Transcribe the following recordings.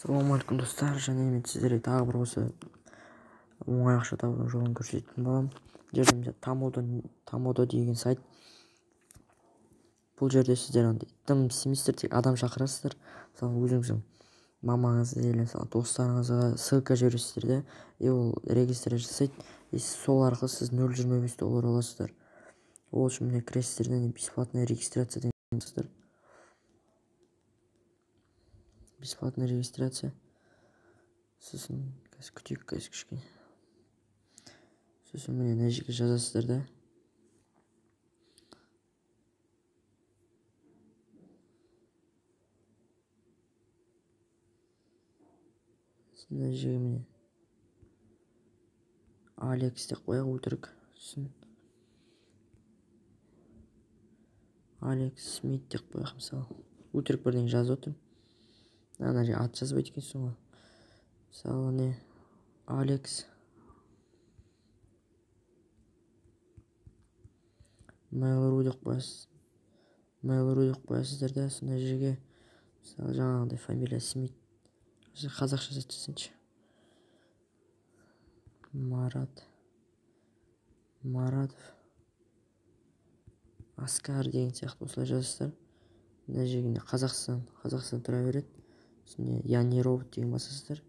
Ассалаумағалейкум достар, және мен сіздерге тағы бір осы оңай ақша табудың жолын көрсететін боламын. Жерде Тамодо деген сайт. Бұл жерде сіздер тым семестр тек адам шақырасыздар. Мысалы өзіңіздің мамаңызды или достарыңызға ссылка жібересіздер де, и ол регистр жасайды. И сол арқылы сіз $0.25 аласыздар. Ол үшін міне кіресіздер де бесплатная регистрация деген жазасыздар. Бесплатная регистрация. Сосын күтейік кішкене. Сосын міне мына жерге жазасыздар да. Мына жерге міне Алекс деп қояйық, өтірік. Сосын Алекс Смит деп қояйық мысалы. Өтірік бірдеңе жазып отырмын. Ана жерге ат жазбайды екенсің ғой. Мысалы не Алекс Mail.ru деп қоясыз. Mail.ru деп қоясыздар да, сонда жерге мысалы жаңағыдай фамилия Смит. Қазақша жазсыншы. Маратов Аскар деген сияқты осылай жазасыздар. Мына жерге Қазақстан тұра береді. Сосын Яни робот деген басасыздар.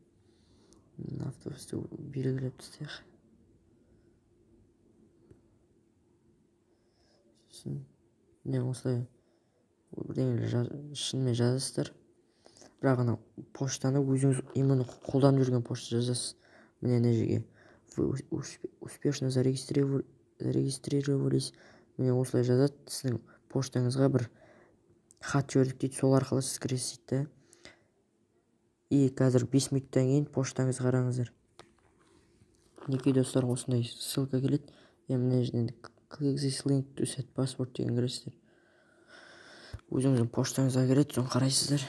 Автобусты белгілеп тастайық. Сосын міне осылай бірдеңелер шынымен жазасыздар. Бірақ ана поштаны өзіңіз именно қолданып жүрген пошта жазасыз. Міне мына жерге вы успешно зарегистрировались. Міне осылай жазады. Сіздің поштаңызға бір хат жібердік дейді, сол арқылы сіз кіресіз дейді. И қазір 5 минуттан кейін поштаңызға қараңыздар. Неке достар, осындай ссылка келеді. Мына жерден click this link to set password деген кіресіздер. Өзіңіздің поштаңызға кіреді, соны қарайсыздар.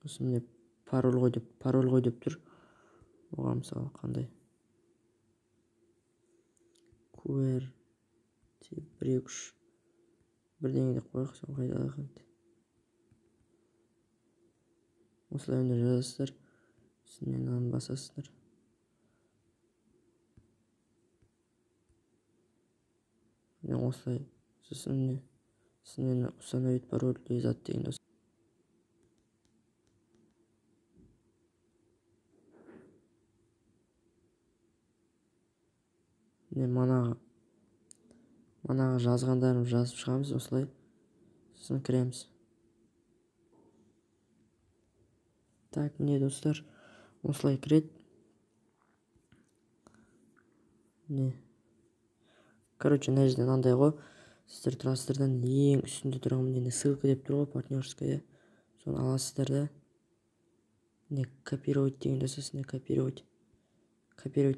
Осы міне пароль ғой деп тұр. Оған мысалы қандай? QWERTY бірдеңе деп қояйық, соны қайдалайық енді. Осылай өнер жазасыздар. Сосын мынаны басасыздар. Осылай. Сосын установить пароль лезат деген достар. Манағы жазғандарым жазып шығамыз осылай. Сосын кіреміз. Так, міне достар, осылай кіреді. Міне. Короче, мына жерден андай ғой. Сіздер тұрасыздардан ең үстінде тұрған міне ссылка деп тұр ғой, партнерская. Соны аласыздар да. Міне копировать деген жасасыз, міне копировать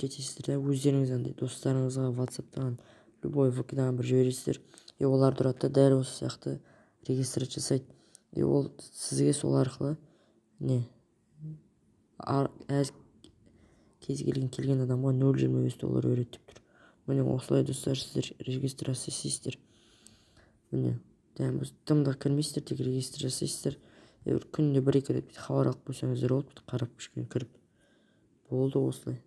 етесіздер да. Өздеріңіз андай достарыңызға WhatsApp-тан любой ВК-дан бір жібересіздер. И олар тұрады да дәл осы сияқты регистрация жасайды. И ол сізге сол арқылы не кез келген адамға $0.25 береді деп тұр. Міне осылай достар, сіздер регистрация жасайсыздар. Міне тым да кірмейсіздер, тек регистр жасайсыздар. Күнде 1-2 рет хабар алып қойсаңыздар болды, қарап кішкене кіріп болды осылай.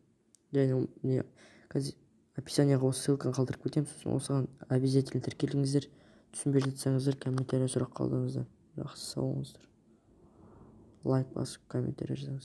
Және міне описанияға осы ссылканы қалдырып кетемін. Сосын осыған обязательно тіркеліңіздер. Түсінбей жатсаңыздар комментария сұрақ қалдырыңыздар. Жақсы, сау болыңыздар. Лайк басып комментария жазыңыз.